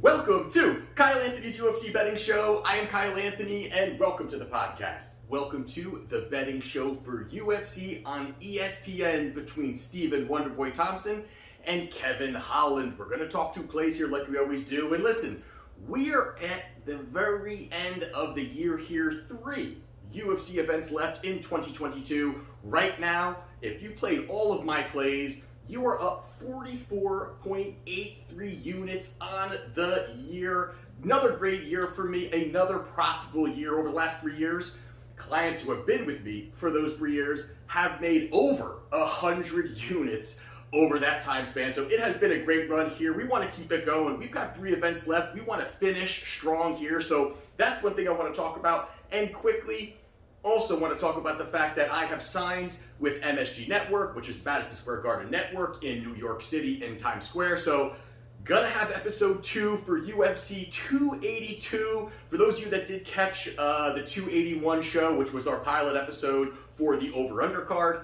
Welcome to Kyle Anthony's UFC Betting Show. I am Kyle Anthony, and welcome to the podcast. Welcome to the betting show for UFC on ESPN between Stephen Wonderboy Thompson and Kevin Holland. We're going to talk two plays here like we always do. And listen, we are at the very end of the year here. 3 UFC events left in 2022. Right now, if you played all of my plays, you are up 44.83 units on the year. Another great year for me, another profitable year over the last 3 years. Clients who have been with me for those 3 years have made over 100 units over that time span. So it has been a great run here. We want to keep it going. We've got 3 events left. We want to finish strong here. So that's one thing I want to talk about. And quickly, also want to talk about the fact that I have signed with MSG Network, which is Madison Square Garden Network in New York City in Times Square. So gonna have episode 2 for UFC 282. For those of you that did catch the 281 show, which was our pilot episode for the over-undercard,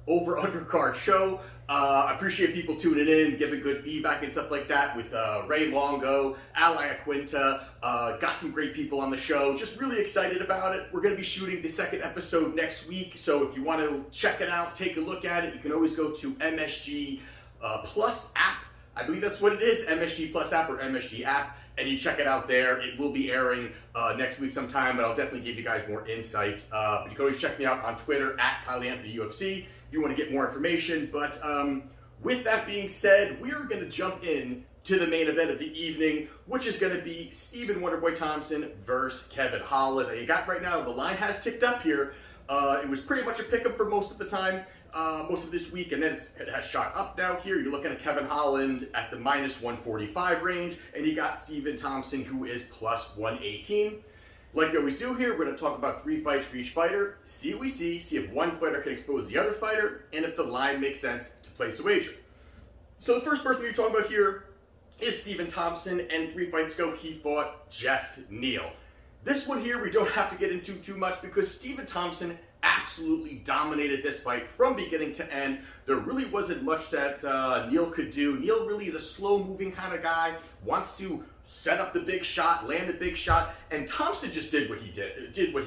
over-undercard show. I appreciate people tuning in, giving good feedback and stuff like that with Ray Longo, Ally Aquinta, got some great people on the show. Just really excited about it. We're going to be shooting the second episode next week, so if you want to check it out, take a look at it, you can always go to MSG Plus app. I believe that's what it is, MSG Plus app or MSG app, and you check it out there. It will be airing next week sometime, but I'll definitely give you guys more insight. But you can always check me out on Twitter at KyleAnthonyUFC if you want to get more information. But with that being said, we're going to jump in to the main event of the evening, which is going to be Stephen Wonderboy Thompson versus Kevin Holland. You got right now, the line has ticked up here. It was pretty much a pick-up for most of the time, most of this week, and then it has shot up now here. You're looking at Kevin Holland at the minus 145 range, and you got Stephen Thompson, who is plus 118. Like we always do here, we're going to talk about 3 fights for each fighter, see what we see if one fighter can expose the other fighter, and if the line makes sense to place a wager. So the first person we're talking about here is Stephen Thompson, and 3 fights ago he fought Jeff Neal. This one here we don't have to get into too much because Stephen Thompson absolutely dominated this fight from beginning to end. There really wasn't much that Neal could do. Neal really is a slow-moving kind of guy, wants to set up the big shot, land the big shot, and Thompson just did what he did what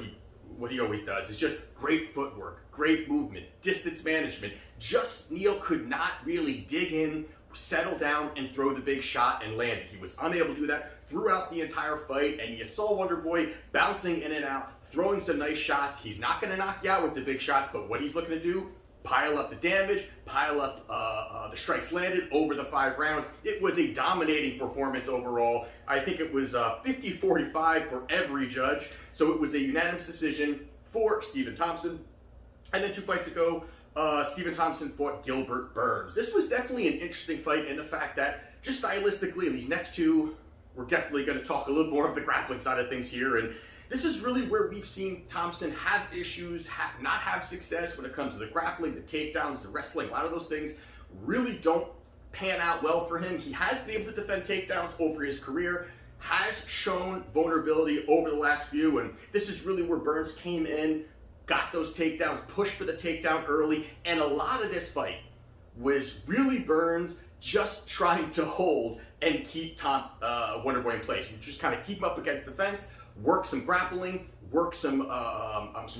he always does. It's just great footwork, great movement, distance management. Just Neal could not really dig in, settle down, and throw the big shot and land it. He was unable to do that throughout the entire fight, and you saw Wonderboy bouncing in and out, throwing some nice shots. He's not going to knock you out with the big shots, but what he's looking to do, pile up the damage, pile up the strikes landed over the 5 rounds. It was a dominating performance overall. I think it was 50-45 for every judge, so it was a unanimous decision for Stephen Thompson. And then 2 fights ago, Stephen Thompson fought Gilbert Burns. This was definitely an interesting fight in the fact that, just stylistically, in these next 2, we're definitely going to talk a little more of the grappling side of things here, and this is really where we've seen Thompson have issues, not have success when it comes to the grappling, the takedowns, the wrestling. A lot of those things really don't pan out well for him. He has been able to defend takedowns over his career, has shown vulnerability over the last few, and this is really where Burns came in, got those takedowns, pushed for the takedown early, and a lot of this fight was really Burns just trying to hold and keep Wonderboy in place. Just kind of keep him up against the fence, work some grappling, work some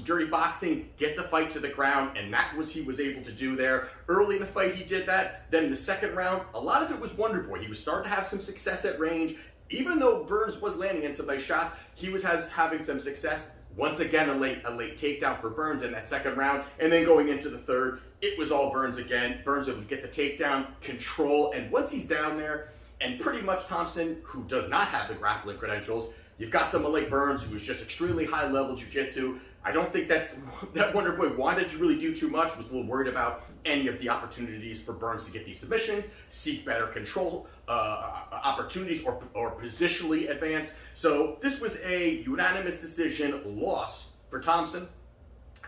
dirty boxing, get the fight to the ground, and that was he was able to do there. Early in the fight, he did that. Then in the second round, a lot of it was Wonderboy. He was starting to have some success at range. Even though Burns was landing in some nice shots, he was having some success. Once again, a late takedown for Burns in that second round, and then going into the third, it was all Burns again. Burns would get the takedown, control, and once he's down there, and pretty much Thompson, who does not have the grappling credentials, you've got someone like Burns who is just extremely high-level jiu-jitsu. I don't think that Wonderboy wanted to really do too much, was a little worried about any of the opportunities for Burns to get these submissions, seek better control opportunities, or positionally advance. So this was a unanimous decision loss for Thompson.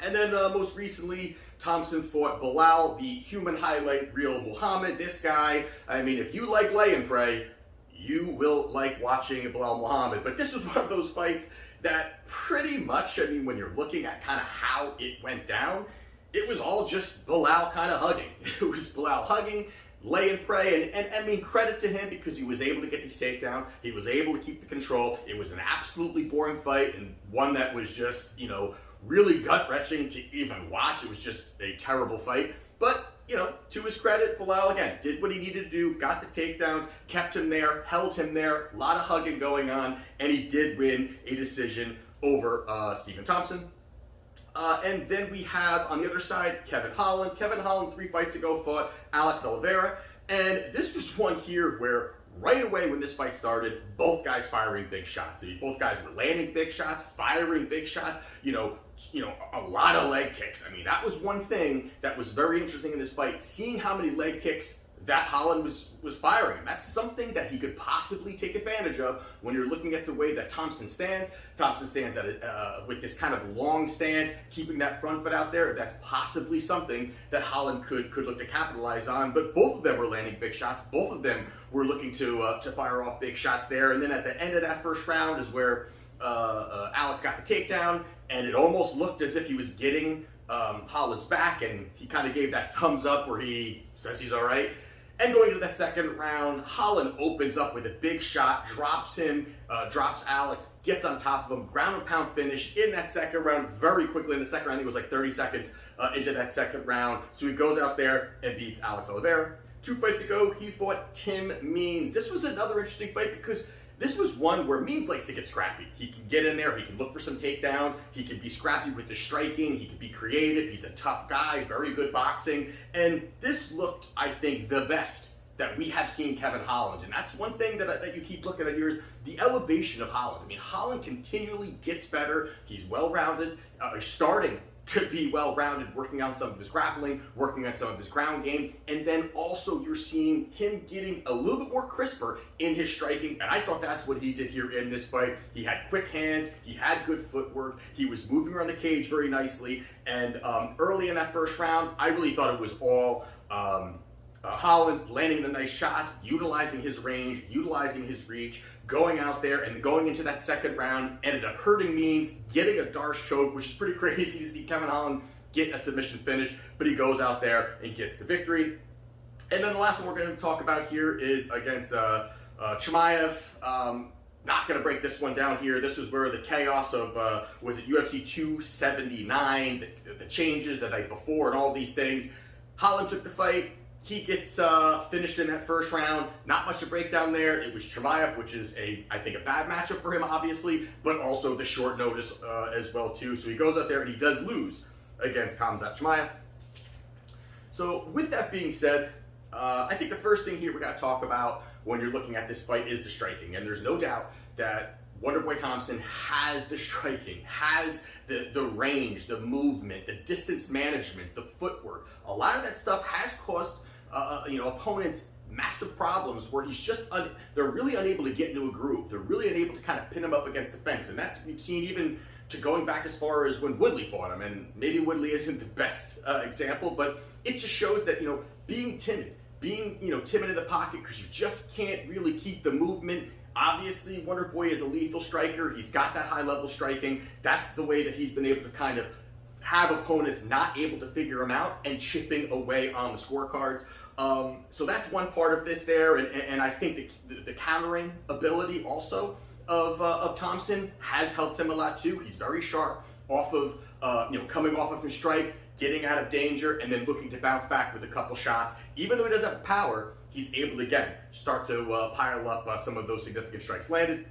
And then most recently, Thompson fought Bilal, the human highlight reel Muhammad. This guy, I mean, if you like lay and pray, you will like watching Bilal Muhammad. But this was one of those fights that pretty much, I mean, when you're looking at kind of how it went down, it was all just Bilal kind of hugging. It was Bilal hugging, lay and pray. And I mean, credit to him because he was able to get these takedowns. He was able to keep the control. It was an absolutely boring fight and one that was just, you know, really gut-wrenching to even watch. It was just a terrible fight. But, you know, to his credit, Bilal, again, did what he needed to do, got the takedowns, kept him there, held him there, a lot of hugging going on, and he did win a decision over Stephen Thompson. And then we have, on the other side, Kevin Holland. Kevin Holland, 3 fights ago, fought Alex Oliveira. And this was one here where right away when this fight started, both guys firing big shots. I mean, both guys were landing big shots, firing big shots, you know, a lot of leg kicks. I mean, that was one thing that was very interesting in this fight, seeing how many leg kicks that Holland was firing. And that's something that he could possibly take advantage of when you're looking at the way that Thompson stands. Thompson stands at with this kind of long stance, keeping that front foot out there. That's possibly something that Holland could look to capitalize on. But both of them were landing big shots. Both of them were looking to fire off big shots there. And then at the end of that first round is where Alex got the takedown, and it almost looked as if he was getting Holland's back, and he kind of gave that thumbs up where he says he's all right. And going into that second round, Holland opens up with a big shot, drops him, drops Alex, gets on top of him, ground and pound finish in that second round very quickly. In the second round, I think it was like 30 seconds into that second round. So he goes out there and beats Alex Oliveira. 2 fights ago, he fought Tim Means. This was another interesting fight because this was one where Means likes to get scrappy. He can get in there, he can look for some takedowns, he can be scrappy with the striking, he can be creative, he's a tough guy, very good boxing, and this looked, I think, the best that we have seen Kevin Holland. And that's one thing that you keep looking at here is the elevation of Holland. I mean, Holland continually gets better, he's well-rounded, starting to be well-rounded, working on some of his grappling, working on some of his ground game, and then also you're seeing him getting a little bit more crisper in his striking, and I thought that's what he did here in this fight. He had quick hands, he had good footwork, he was moving around the cage very nicely, and early in that first round, I really thought it was all Holland landing the nice shots, utilizing his range, utilizing his reach, going out there and going into that second round, ended up hurting Means, getting a Darce choke, which is pretty crazy to see Kevin Holland get a submission finish, but he goes out there and gets the victory. And then the last one we're going to talk about here is against Chimaev. Not going to break this one down here. This was where the chaos of, was it UFC 279, the changes the night before and all these things. Holland took the fight. He gets finished in that first round. Not much to break down there. It was Chimaev, which is I think a bad matchup for him, obviously, but also the short notice as well too. So he goes out there and he does lose against Khamzat Chimaev. So with that being said, I think the first thing here we got to talk about when you're looking at this fight is the striking, and there's no doubt that Wonderboy Thompson has the striking, has the range, the movement, the distance management, the footwork. A lot of that stuff has caused opponents massive problems where he's just they're really unable to get into a groove. They're really unable to kind of pin him up against the fence, and that's we've seen even to going back as far as when Woodley fought him. And maybe Woodley isn't the best example, but it just shows that being timid, being timid in the pocket because you just can't really keep the movement. Obviously, Wonderboy is a lethal striker. He's got that high-level striking. That's the way that he's been able to kind of have opponents not able to figure him out and chipping away on the scorecards. So that's one part of this there, and I think the countering ability also of Thompson has helped him a lot too. He's very sharp off of coming off of his strikes, getting out of danger, and then looking to bounce back with a couple shots. Even though he doesn't have power, he's able to again start to pile up some of those significant strikes landed.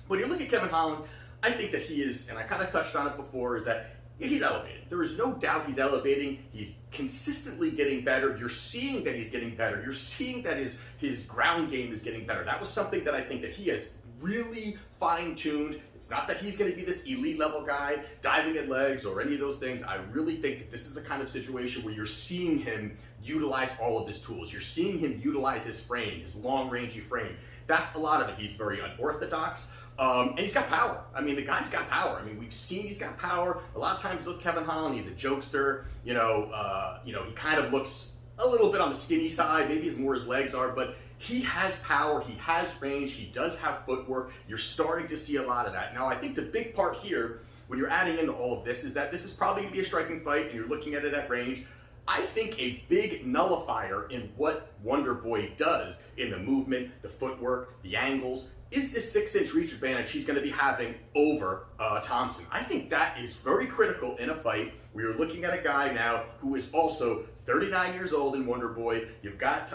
When you look at Kevin Holland, I think that he is, and I kind of touched on it before, is that he's elevated. There is no doubt he's elevating. He's consistently getting better. You're seeing that he's getting better. You're seeing that his ground game is getting better. That was something that I think that he has really fine-tuned. It's not that he's going to be this elite level guy diving at legs or any of those things. I really think that this is a kind of situation where you're seeing him utilize all of his tools. You're seeing him utilize his frame, his long-rangey frame. That's a lot of it. He's very unorthodox. And he's got power. I mean, the guy's got power. I mean, we've seen he's got power. A lot of times with Kevin Holland, he's a jokester. He kind of looks a little bit on the skinny side. Maybe it's more his legs are, but he has power. He has range. He does have footwork. You're starting to see a lot of that. Now, I think the big part here, when you're adding into all of this, is that this is probably going to be a striking fight, and you're looking at it at range. I think a big nullifier in what Wonderboy does in the movement, the footwork, the angles, is this 6-inch reach advantage he's going to be having over Thompson. I think that is very critical in a fight. We are looking at a guy now who is also 39 years old in Wonderboy. You've got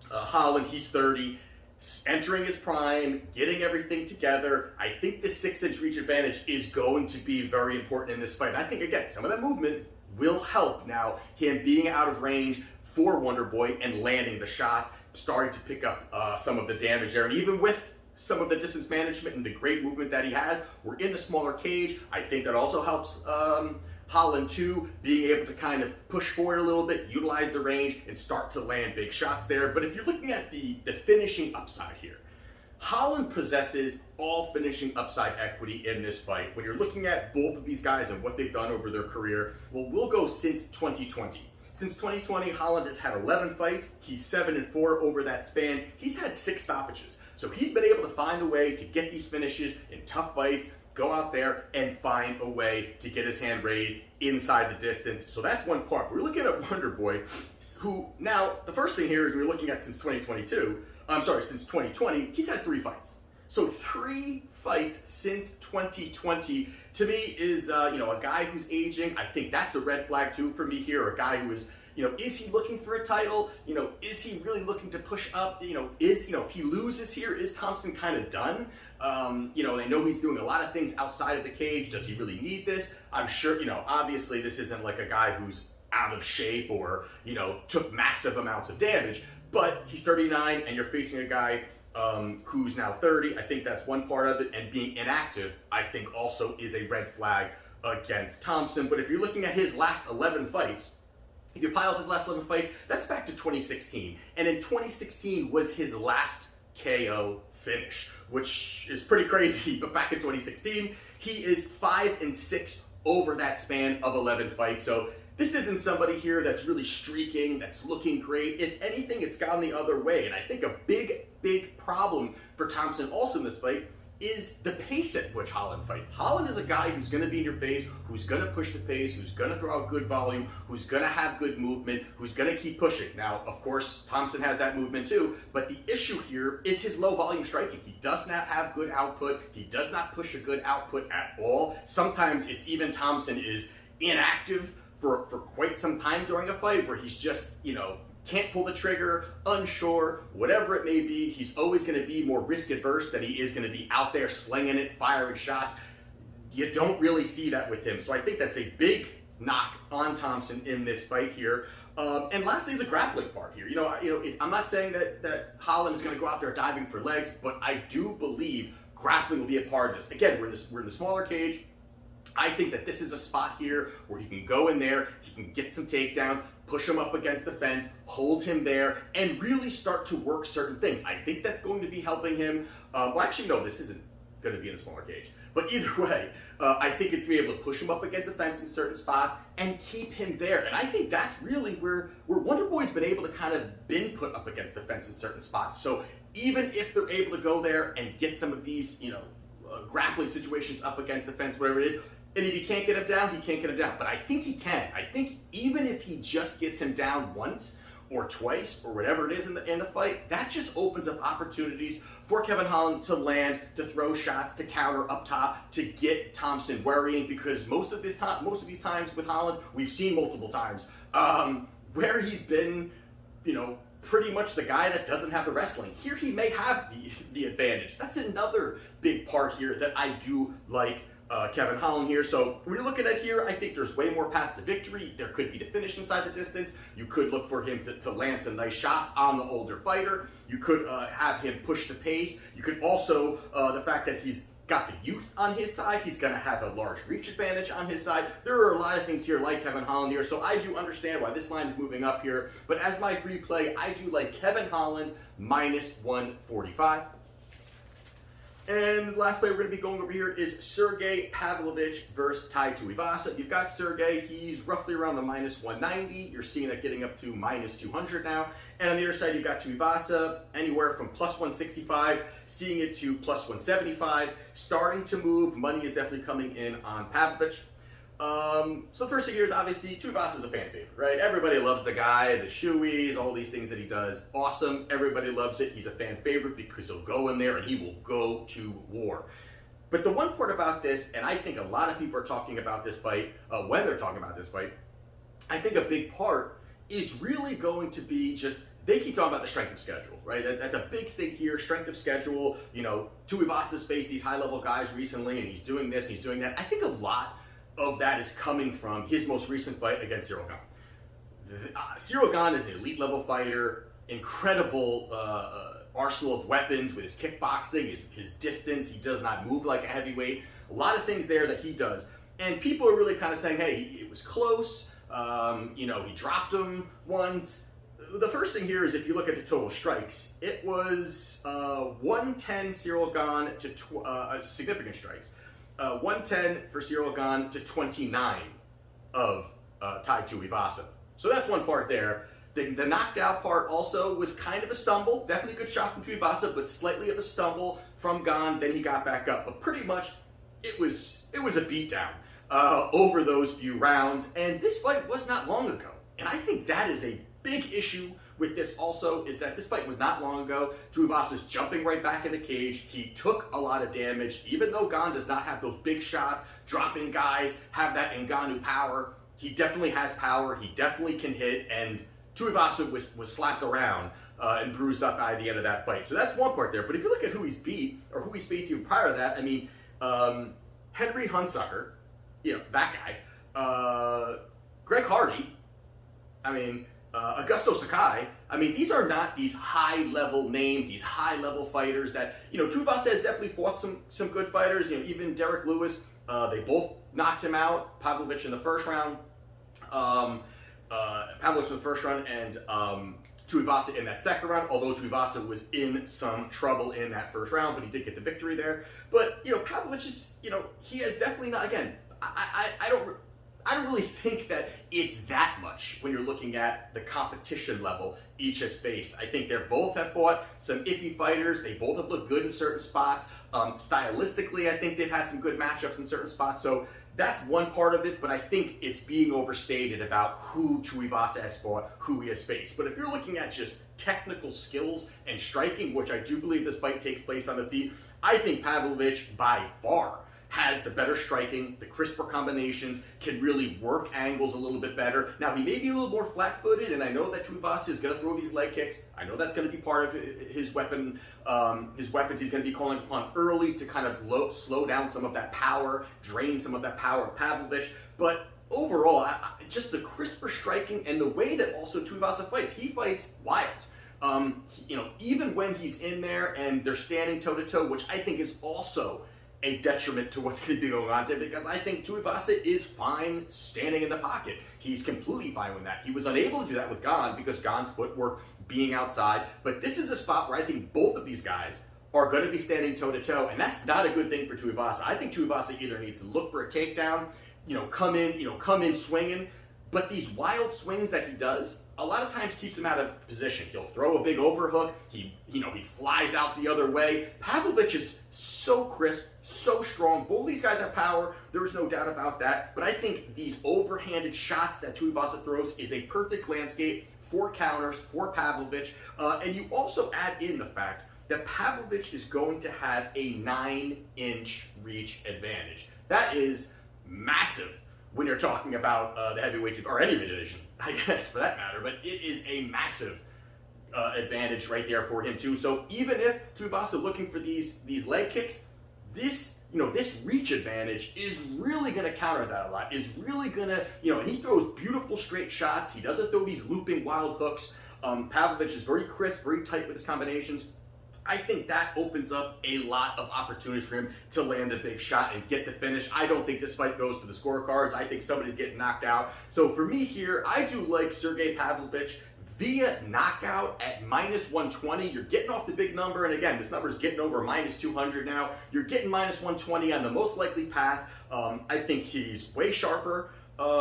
Holland, he's 30. Entering his prime, getting everything together. I think the 6-inch reach advantage is going to be very important in this fight. And I think, again, some of that movement will help now, him being out of range for Wonderboy and landing the shots, starting to pick up some of the damage there. And even with some of the distance management and the great movement that he has, we're in the smaller cage. I think that also helps Holland too, being able to kind of push forward a little bit, utilize the range, and start to land big shots there. But if you're looking at the finishing upside here, Holland possesses all finishing upside equity in this fight. When you're looking at both of these guys and what they've done over their career, well, we'll go since 2020. Since 2020, Holland has had 11 fights. He's 7-4 over that span. He's had 6 stoppages. So he's been able to find a way to get these finishes in tough fights, go out there and find a way to get his hand raised inside the distance. So that's one part. We're looking at Wonderboy, who now, the first thing here is we're looking at since 2020, he's had 3 fights. So 3 fights since 2020 to me is, a guy who's aging. I think that's a red flag too for me here. A guy who is, is he looking for a title? Is he really looking to push up? If he loses here, is Thompson kind of done? They know he's doing a lot of things outside of the cage. Does he really need this? I'm sure, obviously this isn't like a guy who's out of shape or, took massive amounts of damage, but he's 39 and you're facing a guy who's now 30. I think that's one part of it. And being inactive, I think also is a red flag against Thompson. But if you're looking at his last 11 fights, if you pile up his last 11 fights, that's back to 2016. And in 2016 was his last KO finish, which is pretty crazy. But back in 2016, he is 5-6 over that span of 11 fights. So this isn't somebody here that's really streaking, that's looking great. If anything, it's gone the other way. And I think a big problem for Thompson also in this fight is the pace at which Holland fights. Holland is a guy who's going to be in your face, who's going to push the pace, who's going to throw out good volume, who's going to have good movement, who's going to keep pushing. Now, of course, Thompson has that movement too, but the issue here is his low volume striking. He does not have good output. He does not push a good output at all. Sometimes it's even Thompson is inactive for quite some time during a fight where he's just, can't pull the trigger, unsure, whatever it may be. He's always going to be more risk adverse than he is going to be out there slinging it, firing shots. You don't really see that with him. So I think that's a big knock on Thompson in this fight here. And lastly, the grappling part here. I'm not saying that Holland is going to go out there diving for legs, but I do believe grappling will be a part of this. Again, we're in the smaller cage. I think that this is a spot here where he can go in there, he can get some takedowns, push him up against the fence, hold him there, and really start to work certain things. I think that's going to be helping him. No, this isn't going to be in a smaller cage. But either way, I think it's going to be able to push him up against the fence in certain spots and keep him there. And I think that's really where Wonderboy's been able to kind of been put up against the fence in certain spots. So even if they're able to go there and get some of these, grappling situations up against the fence, whatever it is, and if he can't get him down, he can't get him down. But I think he can. I think even if he just gets him down once or twice or whatever it is in the fight, that just opens up opportunities for Kevin Holland to land, to throw shots, to counter up top, to get Thompson worrying. Because most of these times with Holland, we've seen multiple times where he's been, pretty much the guy that doesn't have the wrestling. Here he may have the advantage. That's another big part here that I do like Kevin Holland here. So when you're looking at here, I think there's way more past the victory. There could be the finish inside the distance. You could look for him to land some nice shots on the older fighter. You could have him push the pace. You could also, the fact that he's got the youth on his side, he's going to have a large reach advantage on his side. There are a lot of things here like Kevin Holland here, so I do understand why this line is moving up here. But as my free play, I do like Kevin Holland minus 145. And the last play we're going to be going over here is Sergey Pavlovich versus Tai Tuivasa. You've got Sergey, he's roughly around the minus 190. You're seeing that getting up to minus 200 now. And on the other side, you've got Tuivasa, anywhere from plus 165, seeing it to plus 175. Starting to move, money is definitely coming in on Pavlovich. So the first thing here is obviously Tuivasa is a fan favorite, right? Everybody loves the guy, the shoeies, all these things that he does. Awesome. Everybody loves it. He's a fan favorite because he'll go in there and he will go to war. But the one part about this, and I think a lot of people are talking about this fight, when they're talking about this fight, I think a big part is really going to be just, they keep talking about the strength of schedule, right? That's a big thing here, strength of schedule. You know, Tuivasa's faced these high-level guys recently, and he's doing this, he's doing that. I think a lot of that is coming from his most recent fight against Ciryl Gane. Ciryl Gane is an elite-level fighter, incredible arsenal of weapons with his kickboxing, his distance. He does not move like a heavyweight. A lot of things there that he does. And people are really kind of saying, hey, it was close. You know, he dropped him once. The first thing here is if you look at the total strikes, it was 110 Ciryl Gane to significant strikes. 110 for Ciryl Gane to 29 of Tai Tuivasa. So that's one part there. The knocked out part also was kind of a stumble. Definitely a good shot from Tuivasa, but slightly of a stumble from Gane. Then he got back up. But pretty much it was a beatdown over those few rounds. And this fight was not long ago. And I think that is a big issue with this also, is that this fight was not long ago. Tuivasa's jumping right back in the cage. He took a lot of damage. Even though Gane does not have those big shots, dropping guys, have that Ngannou power, he definitely has power. He definitely can hit. And Tuivasa was slapped around and bruised up by the end of that fight. So that's one part there. But if you look at who he's beat, or who he's faced even prior to that, I mean, Henry Hunsucker, you know, that guy, Greg Hardy, I mean, Augusto Sakai. I mean, these are not these high-level names, these high-level fighters that, you know, Tuivasa has definitely fought some good fighters. You know, even Derek Lewis, they both knocked him out. Pavlovich in the first round. Pavlovich in the first round, and Tuivasa in that second round, although Tuivasa was in some trouble in that first round, but he did get the victory there. But, you know, Pavlovich is, you know, he has definitely not, again, I don't really think that it's that much when you're looking at the competition level each has faced. I think they both have fought some iffy fighters. They both have looked good in certain spots. Stylistically, I think they've had some good matchups in certain spots. So that's one part of it, but I think it's being overstated about who Tuivasa has fought, who he has faced. But if you're looking at just technical skills and striking, which I do believe this fight takes place on the feet, I think Pavlovich by far has the better striking, the crisper combinations, can really work angles a little bit better. Now, he may be a little more flat-footed, and I know that Tuivasa is going to throw these leg kicks. I know that's going to be part of his weapon. His weapons he's going to be calling upon early to kind of slow down some of that power, drain some of that power of Pavlovich. But overall, just the crisper striking and the way that also Tuivasa fights. He fights wild. You know, even when he's in there and they're standing toe-to-toe, which I think is also a detriment to what's going to be going on today, because I think Tuivasa is fine standing in the pocket. He's completely fine with that. He was unable to do that with Gane because Gane's footwork being outside. But this is a spot where I think both of these guys are going to be standing toe-to-toe, and that's not a good thing for Tuivasa. I think Tuivasa either needs to look for a takedown, come in swinging, but these wild swings that he does, a lot of times keeps him out of position. He'll throw a big overhook. He flies out the other way. Pavlovich is so crisp, so strong. Both these guys have power. There is no doubt about that. But I think these overhanded shots that Tuivasa throws is a perfect landscape for counters, for Pavlovich. And you also add in the fact that Pavlovich is going to have a 9-inch reach advantage. That is massive when you're talking about the heavyweight or any division, I guess, for that matter. But it is a massive advantage right there for him too. So even if Tuivasa looking for these leg kicks, this reach advantage is really going to counter that a lot. Is really going to, and he throws beautiful straight shots. He doesn't throw these looping wild hooks. Pavlovich is very crisp, very tight with his combinations. I think that opens up a lot of opportunities for him to land a big shot and get the finish. I don't think this fight goes to the scorecards. I think somebody's getting knocked out. So for me here, I do like Sergey Pavlovich via knockout at -120. You're getting off the big number, and again, this number is getting over -200 now. You're getting -120 on the most likely path. I think he's way sharper.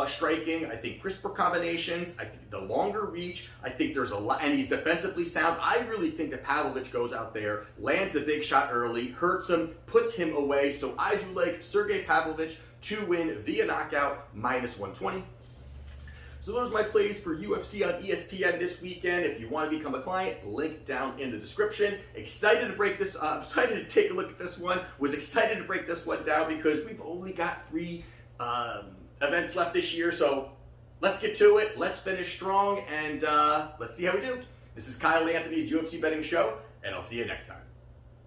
striking. I think crisper combinations. I think the longer reach. I think there's a lot, and he's defensively sound. I really think that Pavlovich goes out there, lands a big shot early, hurts him, puts him away. So I do like Sergey Pavlovich to win via knockout, -120. So those are my plays for UFC on ESPN this weekend. If you want to become a client, link down in the description. Excited to break this, excited to take a look at this one. Was excited to break this one down because we've only got 3 events left this year. So let's get to it. Let's finish strong and let's see how we do. This is Kyle Anthony's UFC Betting Show, and I'll see you next time.